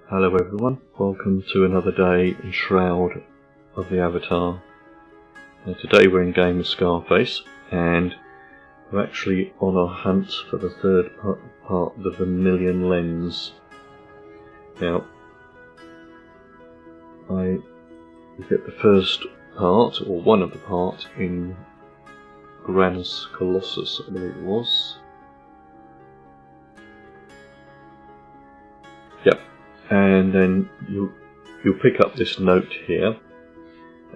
Hello everyone, welcome to another day in Shroud of the Avatar. Now today we're in game with Scarface and we're actually on our hunt for the third part of the vermillion lens. Now I get the first part, or one of the parts, in Colossus, I believe it was. Yep. And then you'll pick up this note here,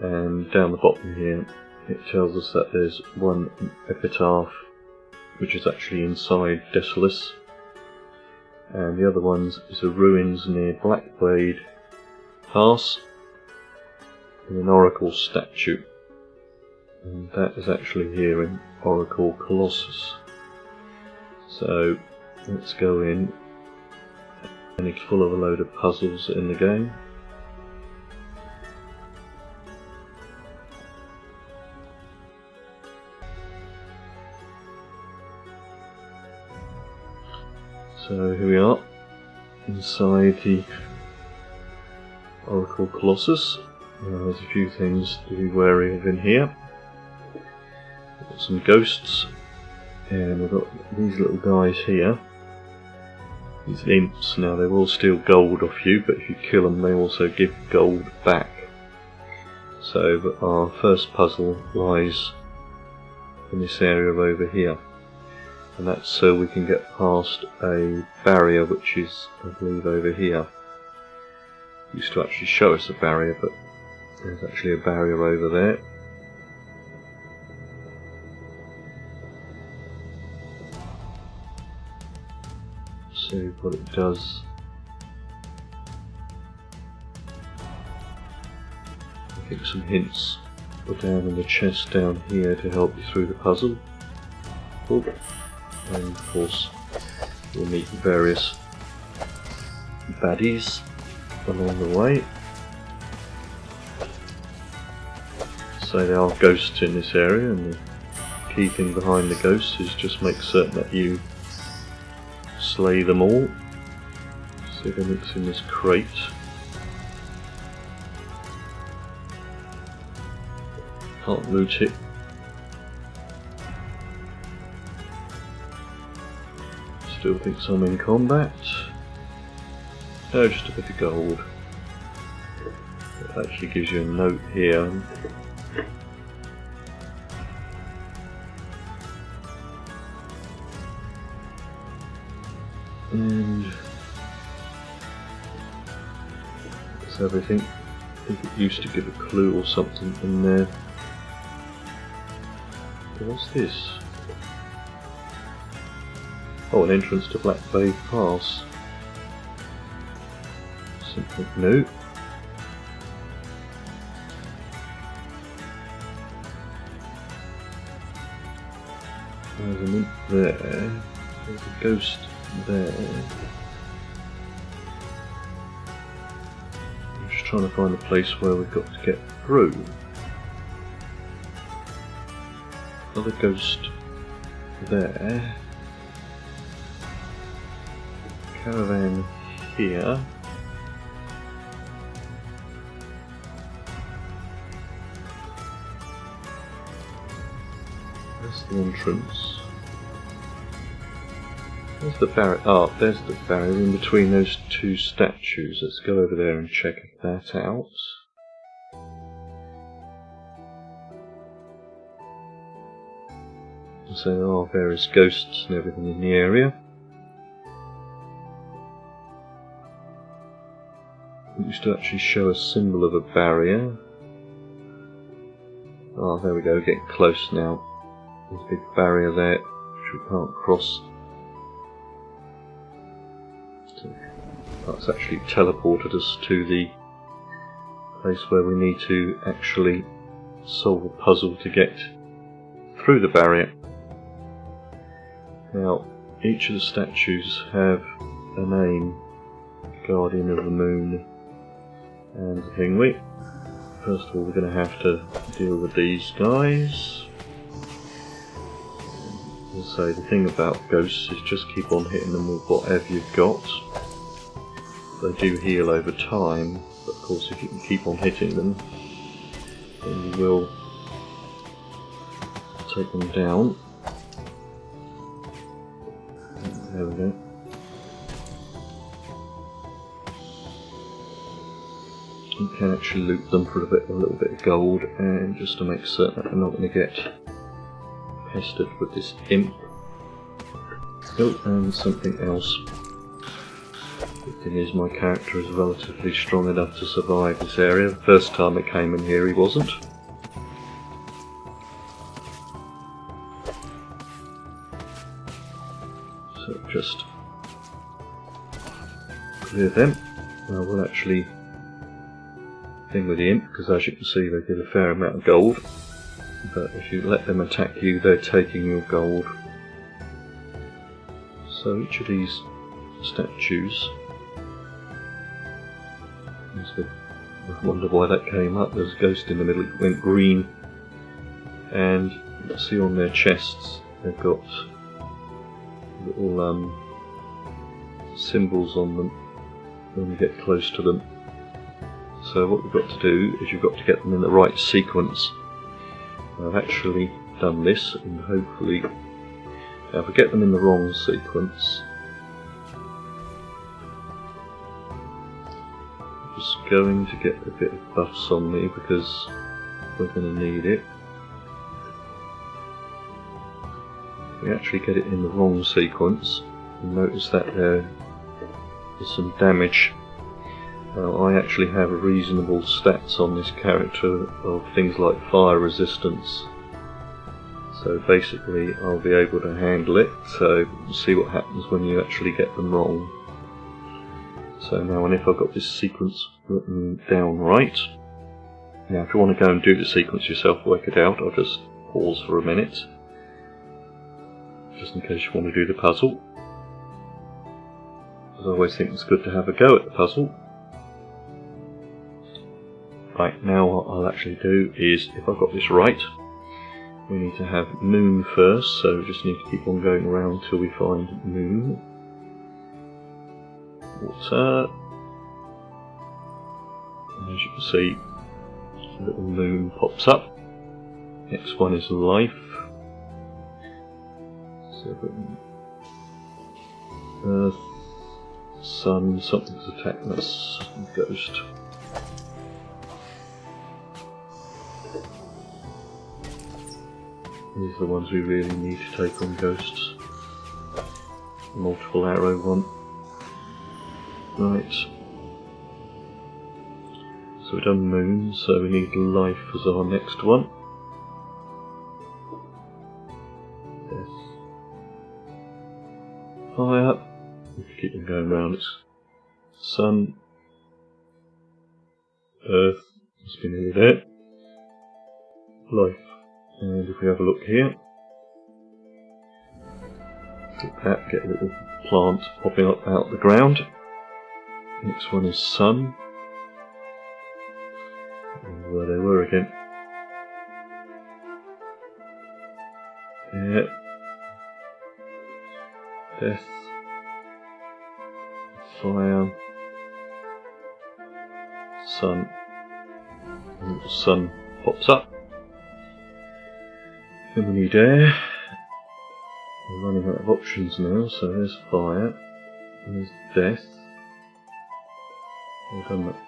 and down the bottom here it tells us that there's one epitaph which is actually inside Desolus, and the other one is the ruins near Blackblade Pass in an oracle statue, and that is actually here in Oracle Colossus. So let's go in. And it's full of a load of puzzles in the game. So here we are, inside the Oracle Colossus. There's a few things to be wary of in here. We've got some ghosts, and we've got these little guys here. These imps, now they will steal gold off you, but if you kill them they also give gold back. So our first puzzle lies in this area over here, and that's so we can get past a barrier which is, I believe, over here. It used to actually show us a barrier, but there's actually a barrier over there. See what it does. I think some hints are down in the chest down here to help you through the puzzle. Oh. And of course you'll meet the various baddies along the way. So there are ghosts in this area, and the key thing behind the ghosts is just make certain that you slay them all. See if anything's in this crate. Can't loot it. Still thinks I'm in combat. No, just a bit of gold. It actually gives you a note here. And that's everything. I think it used to give a clue or something in there. What's this? Oh, an entrance to Blackblade Pass. Something new. There's an imp there. There's a ghost there. I'm just trying to find a place where we've got to get through. Another ghost there. Caravan here. That's the entrance. There's the barrier. Oh, there's the barrier in between those two statues. Let's go over there and check that out. So there are various ghosts and everything in the area. It used to actually show a symbol of a barrier. Oh, there we go, getting close now. There's a big barrier there which we can't cross. That's actually teleported us to the place where we need to actually solve a puzzle to get through the barrier. Now, each of the statues have a name: Guardian of the Moon and Hingwi. First of all, we're going to have to deal with these guys. As I say, the thing about ghosts is just keep on hitting them with whatever you've got. They do heal over time, but of course if you can keep on hitting them, then you will take them down. There we go. You can actually loot them for a little bit of gold, and just to make certain that they're not going to get pestered with this imp. Oh, and something else. The thing is, my character is relatively strong enough to survive this area. The first time I came in here he wasn't. So just clear them. Well, we'll actually thing with the imp, because as you can see they give a fair amount of gold, but if you let them attack you, they're taking your gold. So each of these statues, I wonder why that came up. There's a ghost in the middle, it went green, and you can see on their chests they've got little symbols on them when you get close to them. So what we've got to do is you've got to get them in the right sequence. I've actually done this, and hopefully, now if I get them in the wrong sequence, I'm just going to get a bit of buffs on me because we're going to need it. If we actually get it in the wrong sequence, you'll notice that there is some damage. Now, I actually have reasonable stats on this character of things like fire resistance, so basically I'll be able to handle it. So we'll see what happens when you actually get them wrong. So now, and if I've got this sequence written down right, now if you want to go and do the sequence yourself, work it out, I'll just pause for a minute, just in case you want to do the puzzle. I always think it's good to have a go at the puzzle. Right, now what I'll actually do is, if I've got this right, we need to have moon first, so we just need to keep on going around till we find moon. Water. And as you can see, a little moon pops up. Next one is life. So Earth, Sun, something's attacking us, Ghost. These are the ones we really need to take on ghosts. Multiple arrow one. Right. So we've done moon, so we need life as our next one. Death. Fire. We can keep them going round. It's sun. Earth. Must be nearly there. Life. And if we have a look here, look at that, get a little plant popping up out of the ground. Next one is sun. And where they were again. Yeah. Death. Fire. Sun. And the sun pops up. Then we need air. We're running out of options now, so there's fire, there's death. We've done that.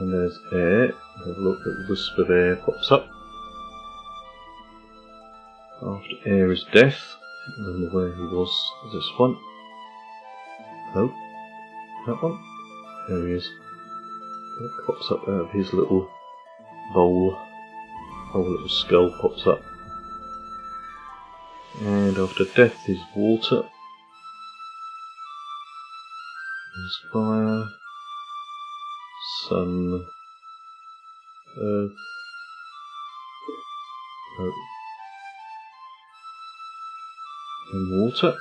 And there's air. Have a look at the wisp of air pops up. After air is death. I don't remember where he was. This one. Oh, that one. There he is. It pops up out of his little bowl. Whole little skull pops up. And after death is water. There's fire. Sun. Earth. Oh. And water.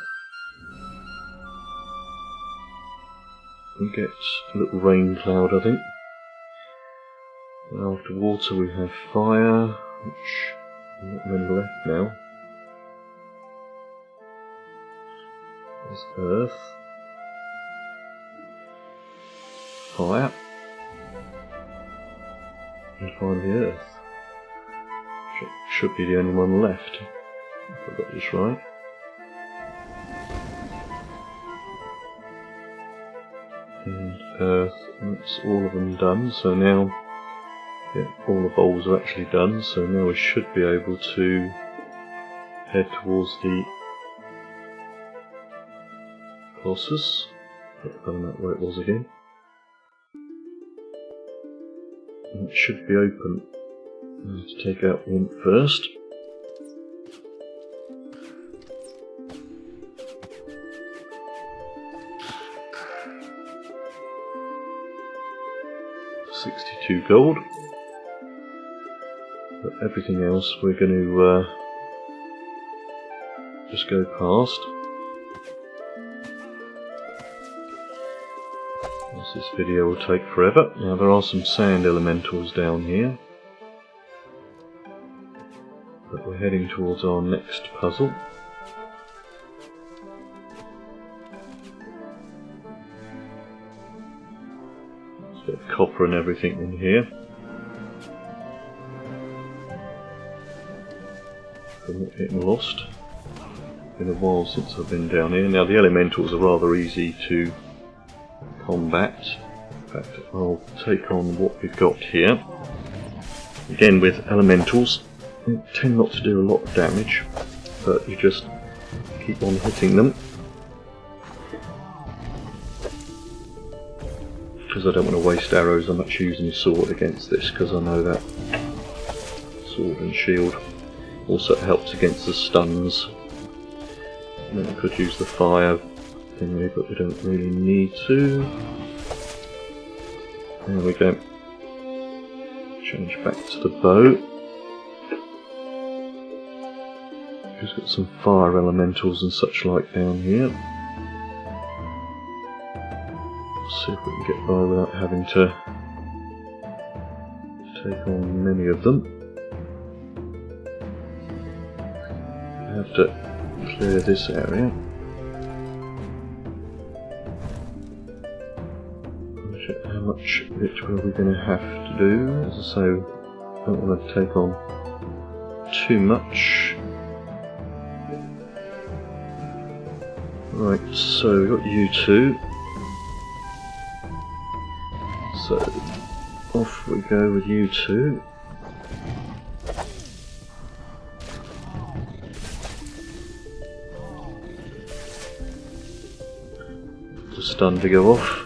We get a little rain cloud, I think. And after water we have fire, which not many left now. There's earth. fire and find the earth. Should be the only one left, if I got this right. And earth, that's all of them done, so now all the bowls are actually done, so now we should be able to head towards the Colossus. I don't know where it was again. And it should be open. I have to take out one first. $62 gold. But everything else we're going to just go past. As this video will take forever. Now there are some sand elementals down here. But we're heading towards our next puzzle. There's a bit of copper and everything in here. I'm not getting lost. It's been a while since I've been down here. Now the elementals are rather easy to combat. In fact, I'll take on what we've got here. Again, with elementals, they tend not to do a lot of damage, but you just keep on hitting them. Because I don't want to waste arrows, I'm actually using a sword against this, because I know that sword and shield also helps against the stuns. And then I could use the fire thingy, but we don't really need to. There we go. Change back to the bow. We've got some fire elementals and such like down here. Let's see if we can get by without having to take on many of them. I have to clear this area. How much of it are we going to have to do? As I say, I don't want to take on too much. Right, so we've got you two. So off we go with you two. The stun to go off.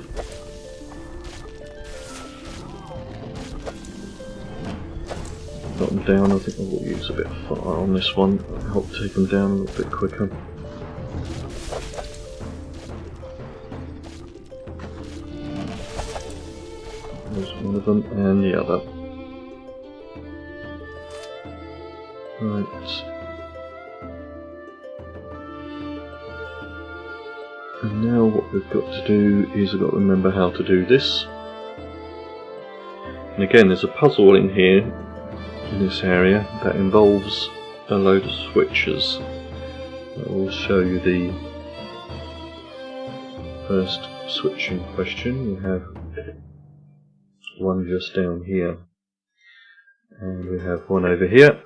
Got them down. I think I will use a bit of fire on this one. Help take them down a little bit quicker. There's one of them and the other. Right. And now what we've got to do is I've got to remember how to do this. And again, there's a puzzle in here, in this area, that involves a load of switches. I will show you the first switching question. We have one just down here, and we have one over here,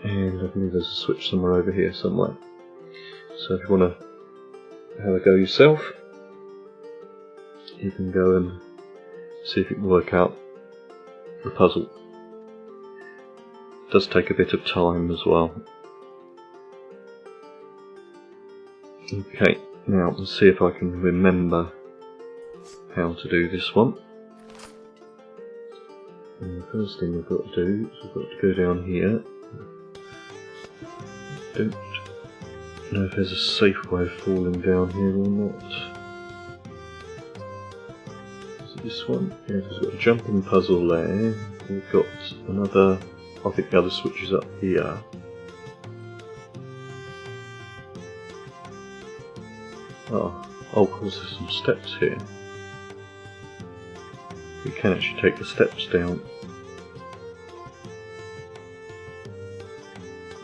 and I believe there's a switch somewhere over here somewhere. So if you want to have a go yourself, you can go and see if you can work out the puzzle. It does take a bit of time as well. Okay, now let's see if I can remember how to do this one. And the first thing we've got to do is we've got to go down here. Don't know if there's a safe way of falling down here or not. Is it this one? Yeah, there's got a jumping puzzle there. We've got another, I think the other switch is up here. Oh, because there's some steps here. You can actually take the steps down.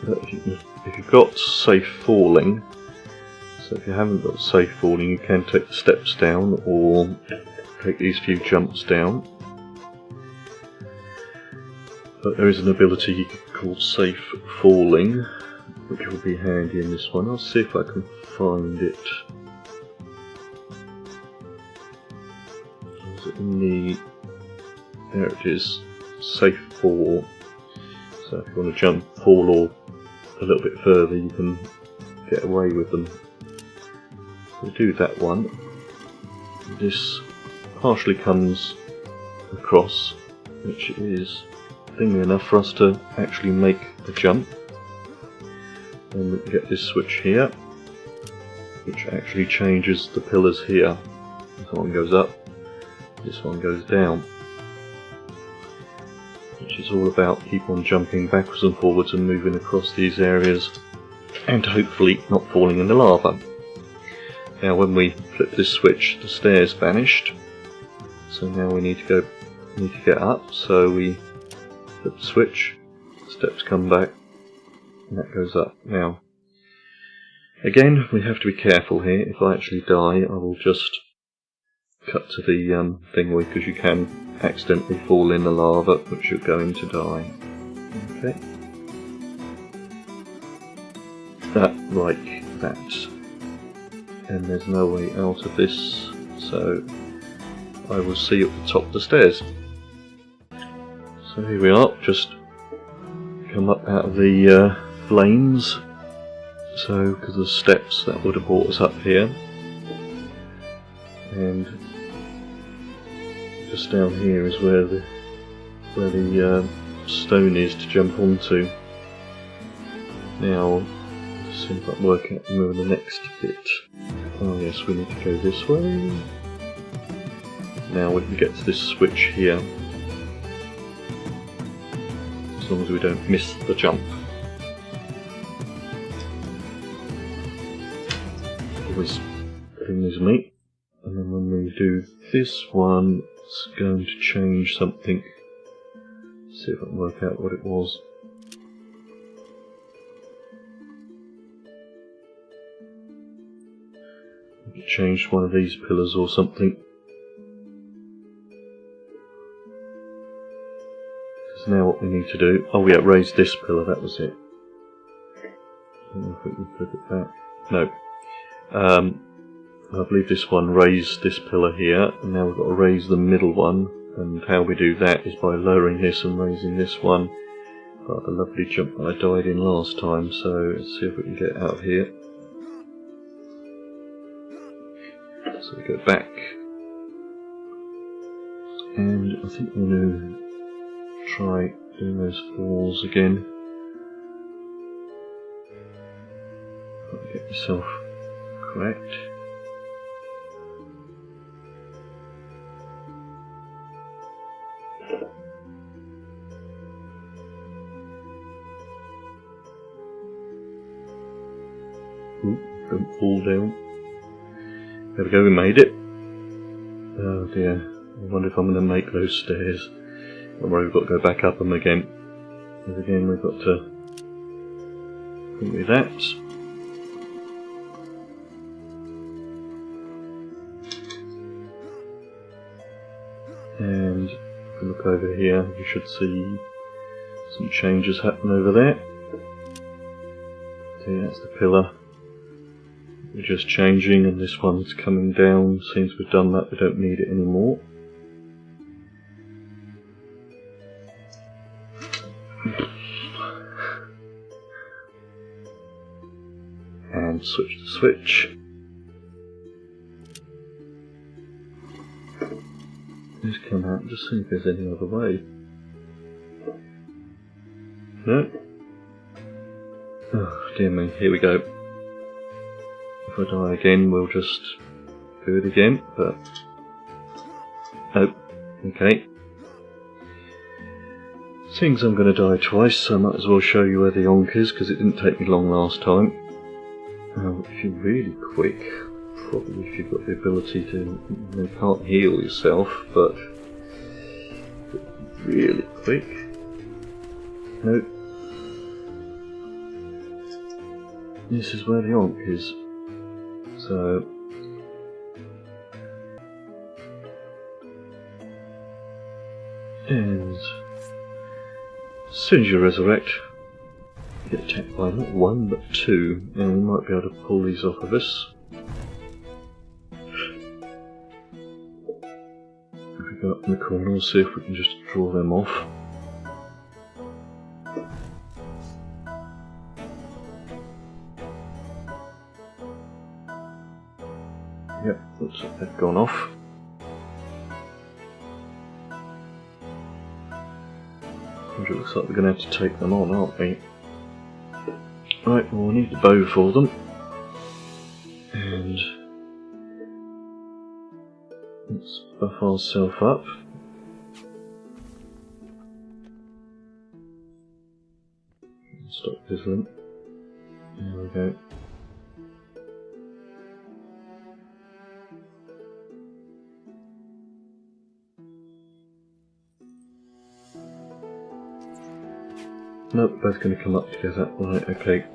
But if you've got safe falling, so if you haven't got safe falling, you can take the steps down, or take these few jumps down. But there is an ability called safe falling, which will be handy in this one. I'll see if I can find it. Is it in the... There it is. Safe fall. So if you want to jump, fall or a little bit further, you can get away with them. So do that one. This partially comes across, which is thingy enough for us to actually make the jump. Then we can get this switch here, which actually changes the pillars here. This one goes up, this one goes down, which is all about keep on jumping backwards and forwards and moving across these areas and hopefully not falling in the lava. Now when we flip this switch, the stairs vanished, so now we need to get up, so we flip the switch, steps come back, and that goes up. Now, again, we have to be careful here. If I actually die, I will just cut to the thing, because you can accidentally fall in the lava, which you're going to die. Okay. Like that. And there's no way out of this, so I will see you at the top of the stairs. So here we are, just come up out of the flames, so because of the steps that would have brought us up here, and just down here is where the stone is to jump onto. Now, let's see if I can work out the next bit. Oh yes, we need to go this way. Now we can get to this switch here, as long as we don't miss the jump. Always thing is me. And then when we do this one, it's going to change something. Let's see if I can work out what it was. It changed one of these pillars or something. So now what we need to do, oh yeah, raise this pillar, that was it. I don't know if we can flip it back. No. I believe this one raised this pillar here, and now we've got to raise the middle one, and how we do that is by lowering this and raising this one. Got the lovely jump that I died in last time, so let's see if we can get out of here. So we go back, and I think I'm going to try doing those falls again. Got to get myself correct. Ooh, don't fall down. There we go, we made it. Oh dear, I wonder if I'm going to make those stairs. Don't worry, we've got to go back up them again. Because again, we've got to do that. And if we look over here, you should see some changes happen over there. See, that's the pillar. We're just changing, and this one's coming down. Since we've done that, we don't need it anymore. And switch the switch. Just come out and just see if there's any other way. No? Oh dear me, here we go. If I die again, we'll just do it again, but... Oh, okay. Seeing as I'm going to die twice, I might as well show you where the ankh is, because it didn't take me long last time. If you're really quick, probably if you've got the ability to... You can't heal yourself, but... Really quick... Nope. This is where the ankh is. So, And as soon as you resurrect, you get attacked by not one but two, and we might be able to pull these off of us. If we go up in the corner, we'll see if we can just draw them off. Yep, looks like they've gone off. It looks like we're going to have to take them on, aren't we? Right, well, we need the bow for them. And let's buff ourselves up. Stop fizzling. There we go. Nope, both going to come up together. Right, okay.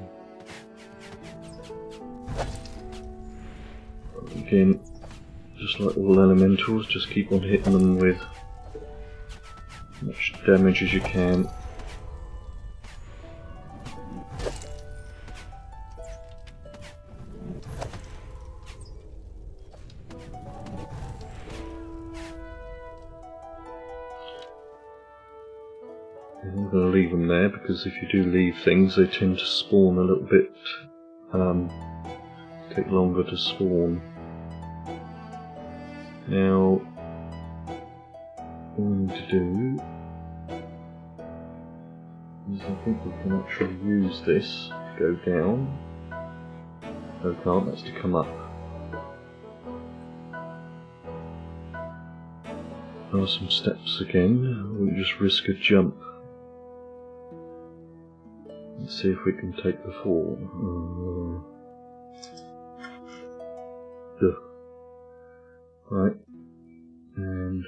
Again, just like all elementals, just keep on hitting them with as much damage as you can. I'm going to leave them there because if you do leave things, they tend to spawn a little bit, take longer to spawn. Now, what we need to do is I think we can actually use this to go down. No, we can't, that's to come up. There are some steps again, we'll just risk a jump. Let's see if we can take the fall. Right, and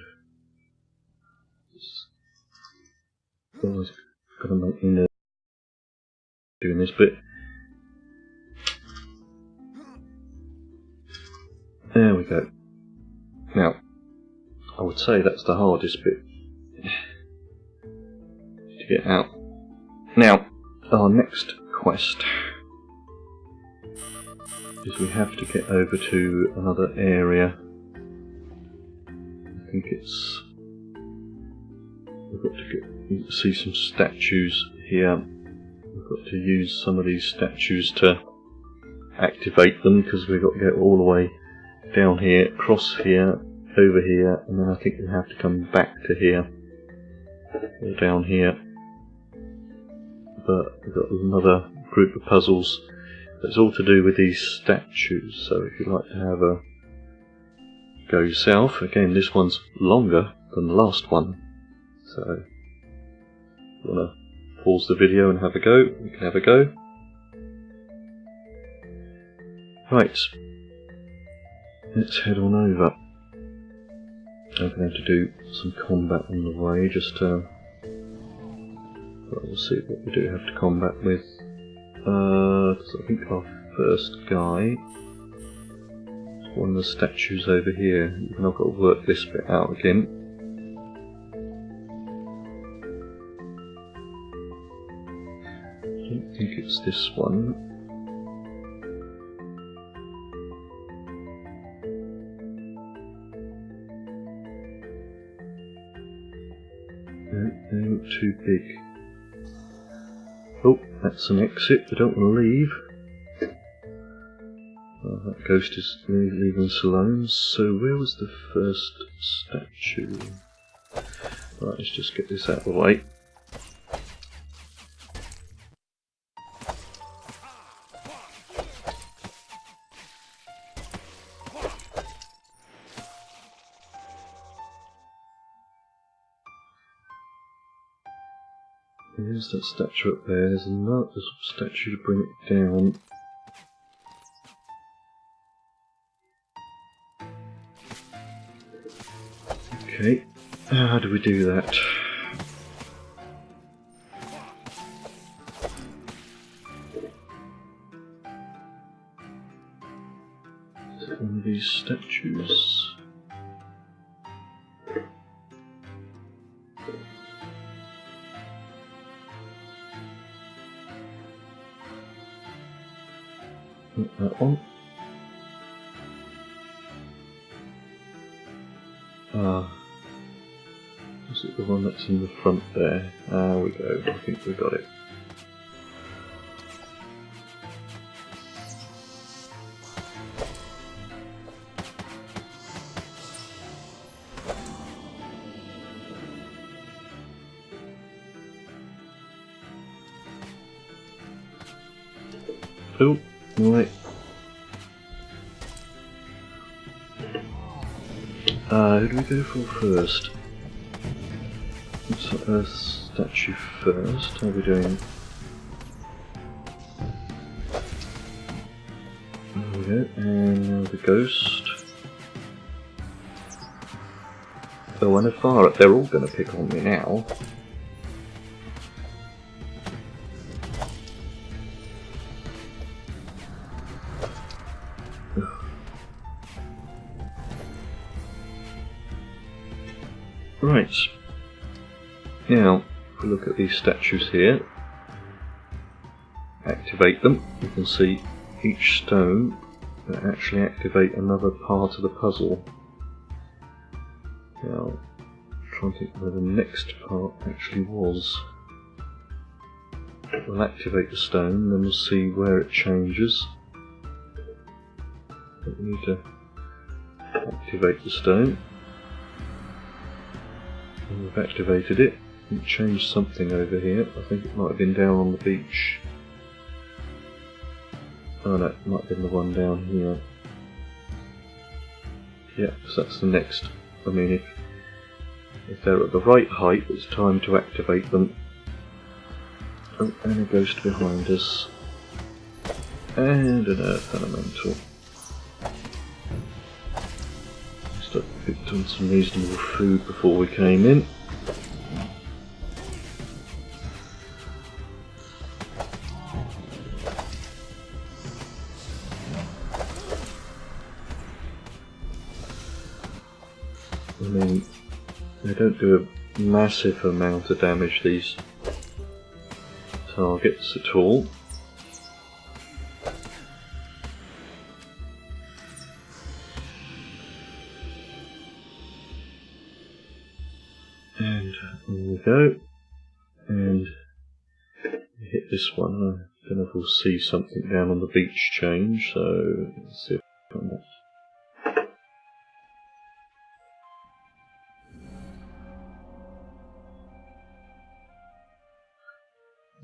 this guy's gonna make me nervous doing this bit. There we go. Now, I would say that's the hardest bit to get out. Now, our next quest is we have to get over to another area. I think it's... we've got to see some statues here. We've got to use some of these statues to activate them because we've got to get all the way down here, across here, over here, and then I think we have to come back to here or down here. But we've got another group of puzzles that's all to do with these statues, so if you'd like to have a go yourself, again this one's longer than the last one, so if you want to pause the video and have a go, you can have a go. Right, let's head on over. I'm going to have to do some combat on the way, just to... we'll see what we do have to combat with. So I think our first guy is one of the statues over here, and I've got to work this bit out again. I don't think it's this one. No, they look too big. Oh, that's an exit, we don't want to leave. That ghost is leaving us alone, so where was the first statue? Right, let's just get this out of the way. There's that statue up there, there's another statue to bring it down. Okay, how do we do that? Is it one of these statues? Not that one. Is it the one that's in the front there? There we go, I think we got it. Oh, right. Who do we go for first? Let's Earth statue first. How are we doing? There we go, and now the ghost. Oh, and a fire up, they're all going to pick on me now. Right, now if we look at these statues here, activate them, you can see each stone that actually activate another part of the puzzle. Now, I'm trying to think where the next part actually was. We'll activate the stone, then we'll see where it changes. But we need to activate the stone. And we've activated it. It changed something over here. I think it might have been down on the beach. Oh no, it might have been the one down here. Yeah, so that's the next. I mean, if they're at the right height, it's time to activate them. Oh, and a ghost behind us. And an earth elemental. Just picked on some reasonable food before we came in. I mean, they don't do a massive amount of damage, these targets, at all. And there we go. And hit this one. I don't know if we'll see something down on the beach change, so let's see if we can find that.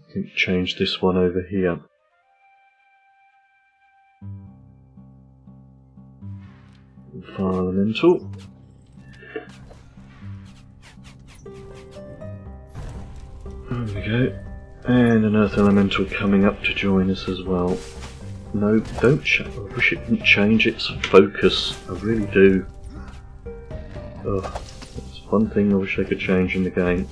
I think change this one over here. Fire elemental. There we go. And an earth elemental coming up to join us as well. No, don't change. I wish it didn't change its focus. I really do. Oh, that's one thing I wish they could change in the game.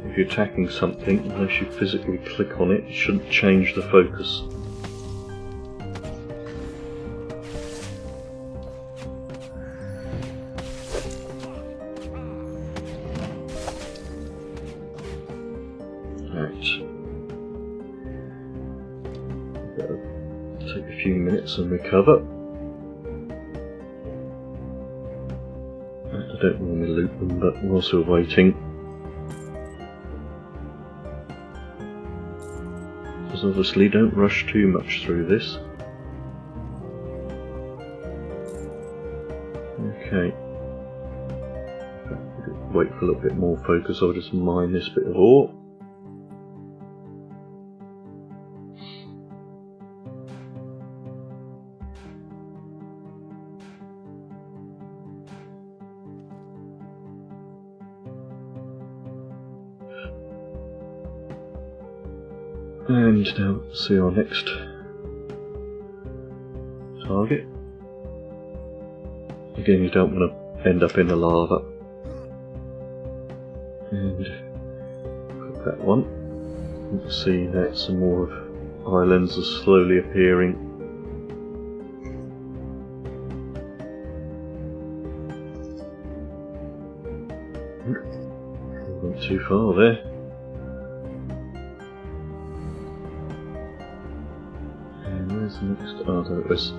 If you're attacking something, unless you physically click on it, it shouldn't change the focus. Right. Take a few minutes and recover. I don't normally loot them, but whilst we're waiting, obviously don't rush too much through this. Okay. Wait for a little bit more focus, I'll just mine this bit of ore. And now see our next target. Again, you don't want to end up in the lava. And put that one. You can see that some more of islands are slowly appearing. Not too far there. next? Oh, there it is.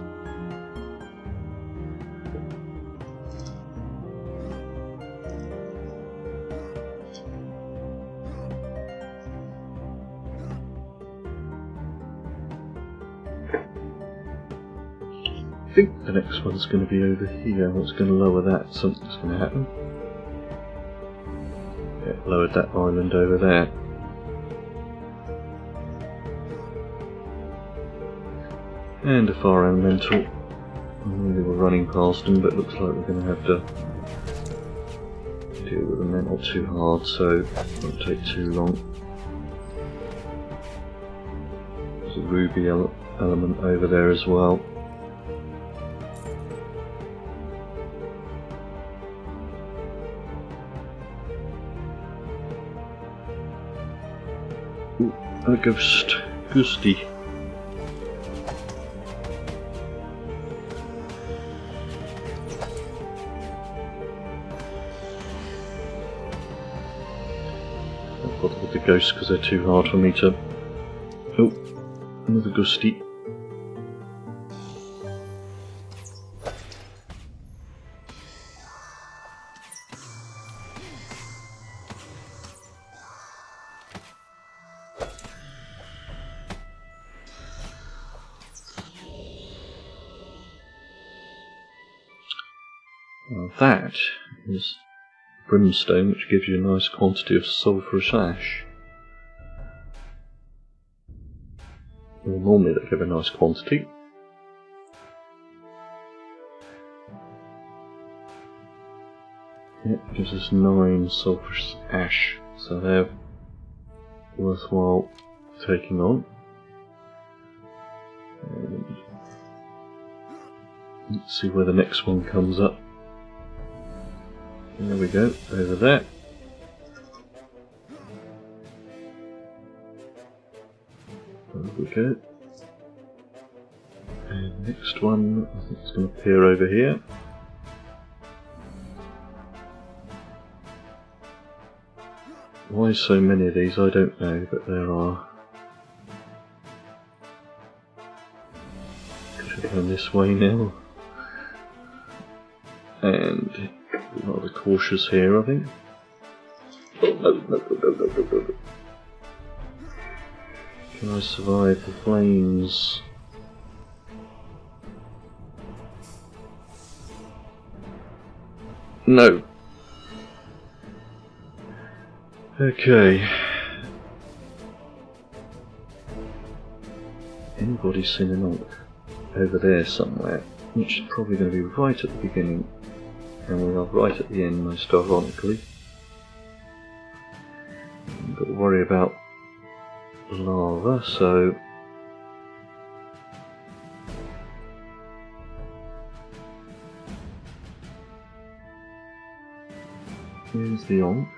I think the next one's going to be over here. What's going to lower that? Something's going to happen. Yeah, it lowered that island over there. And a fire elemental. I know they were running past them, but it looks like we're going to have to deal with them. They're not too hard, so it won't take too long. There's a ruby element over there as well. Ooh, a ghost. Ghosty. With the ghosts because they're too hard for me to. Oh, another ghosty. That is brimstone, which gives you a nice quantity of sulphurous ash. Well, normally they give a nice quantity. It gives us 9 sulphurous ash, so they're worthwhile taking on. And let's see where the next one comes up. There we go, over there. There we go. And next one, I think it's going to appear over here. Why so many of these, I don't know, but there are. Could have gone this way now. And rather cautious here, I think. Oh, no. Can I survive the flames? No. Okay. Anybody seen an ankh over there somewhere? Which is probably going to be right at the beginning. And we are right at the end, most ironically. I've got to worry about lava, so here's the ankh.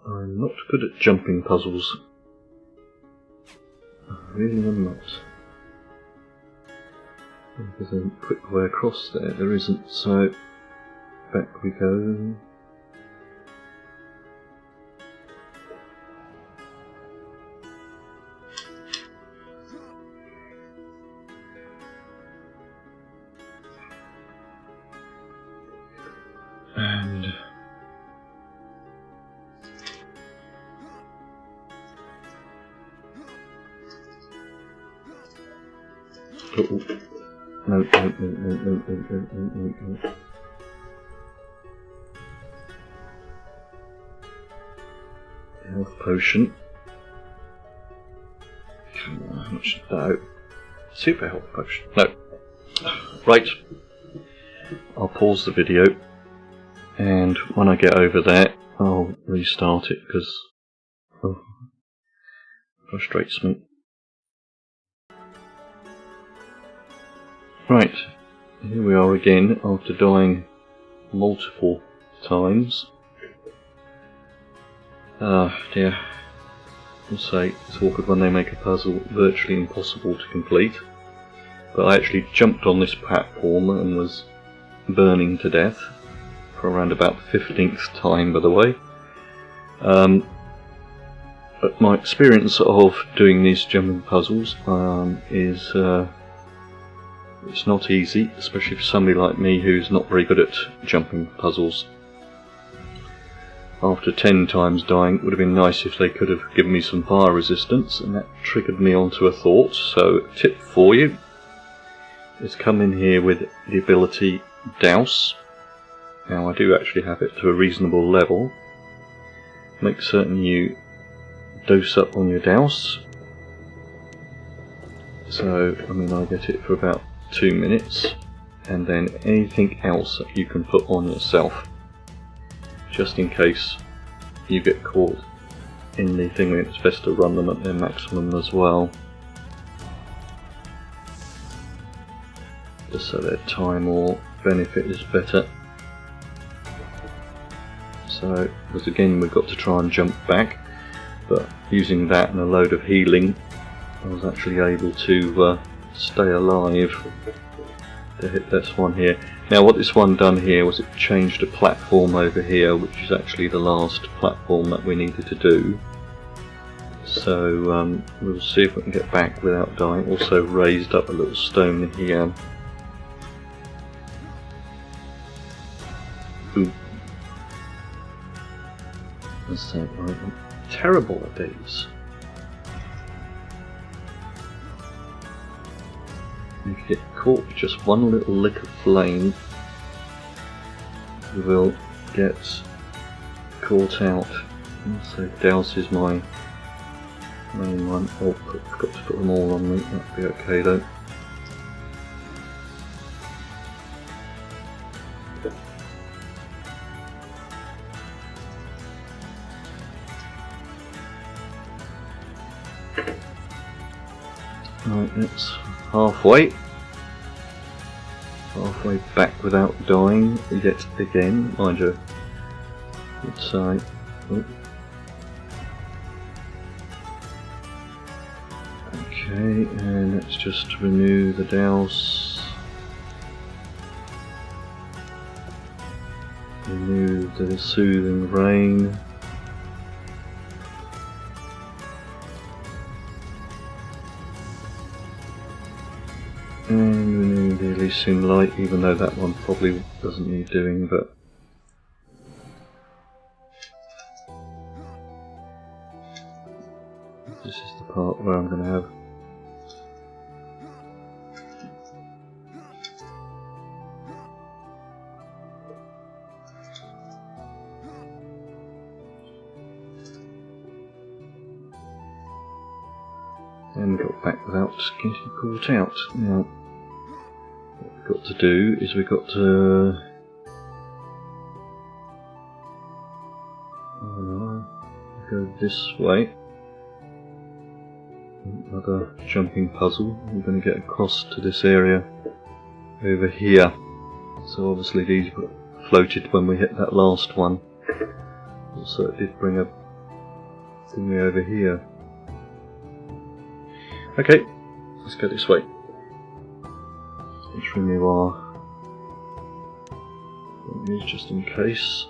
I'm not good at jumping puzzles. I really am not. There's a quick way across there, there isn't, so back we go. And no. Health potion. Come on, how much? No. Super health potion. No. Right. I'll pause the video, and when I get over there, I'll restart it because it frustrates me. Right, here we are again after dying multiple times. Ah dear, I'll say it's awkward when they make a puzzle virtually impossible to complete. But I actually jumped on this platform and was burning to death for around about the 15th time, by the way. But my experience of doing these jumping puzzles is it's not easy, especially for somebody like me who's not very good at jumping puzzles. After 10 times dying, it would have been nice if they could have given me some fire resistance, and that triggered me onto a thought. So, tip for you is come in here with the ability Douse. Now, I do actually have it to a reasonable level. Make certain you dose up on your Douse. So, I mean, I get it for about 2 minutes, and then anything else that you can put on yourself, just in case you get caught in the thing. It's best to run them at their maximum as well, just so their time or benefit is better. So, because again we've got to try and jump back, but using that and a load of healing, I was actually able to stay alive to hit this one here. Now what this one done here was it changed a platform over here, which is actually the last platform that we needed to do. So we'll see if we can get back without dying. Also raised up a little stone here. Ooh. That's that right. I'm terrible at these. If you get caught with just one little lick of flame, you will get caught out. So Douse is my main one. Oh, I've got to put them all on me, that'll be okay though. Right, it's halfway back without dying yet again, mind you. Let's say, okay, and let's just renew the Douse, renew the Soothing Rain. And renew the Elysium Light, even though that one probably doesn't need doing, but this is the part where I'm going to have and got back without getting caught out. Now, what we've got to do is we've got to go this way. Another jumping puzzle. We're going to get across to this area over here. So obviously these floated when we hit that last one. Also it did bring a thingy over here. Okay, let's go this way. Let's renew our these just in case.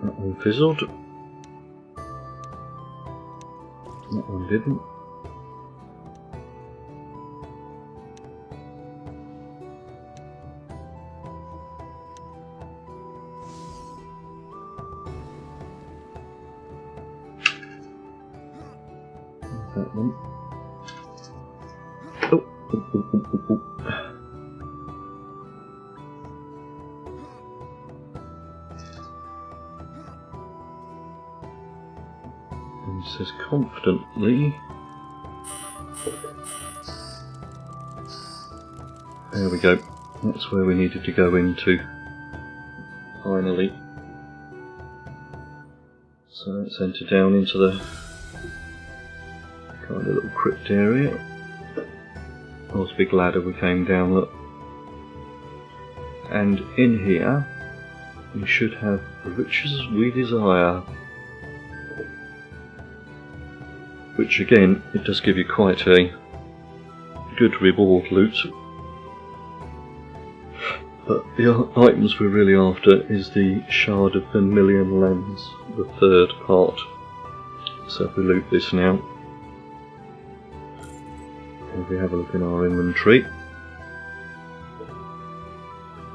That one fizzled. That one didn't. That one. And it says confidently. There we go. That's where we needed to go into. Finally. So let's enter down into the kind of little crypt area. That was a big ladder we came down, look. And in here we should have the riches we desire. Which again, it does give you quite a good reward loot. But the items we're really after is the Shard of Vermillion lens, the third part. So if we loot this now, if we have a look in our inventory,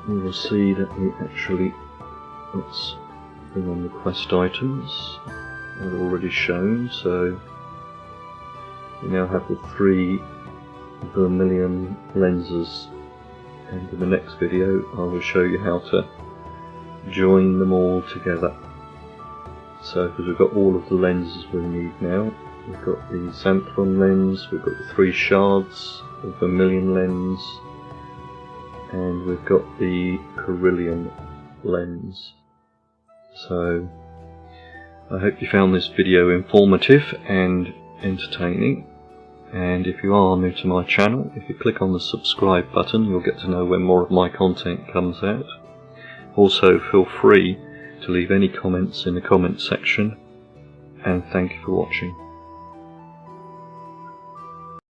we will see that we actually, let's bring on the quest items, they're already shown, so we now have the 3 vermillion lenses, and in the next video I will show you how to join them all together. So because we've got all of the lenses we need now, we've got the xanthron lens, we've got the 3 shards, the vermillion lens, and we've got the beryllium lens. So I hope you found this video informative and entertaining, and if you are new to my channel, if you click on the subscribe button you'll get to know when more of my content comes out. Also feel free to leave any comments in the comments section, and thank you for watching.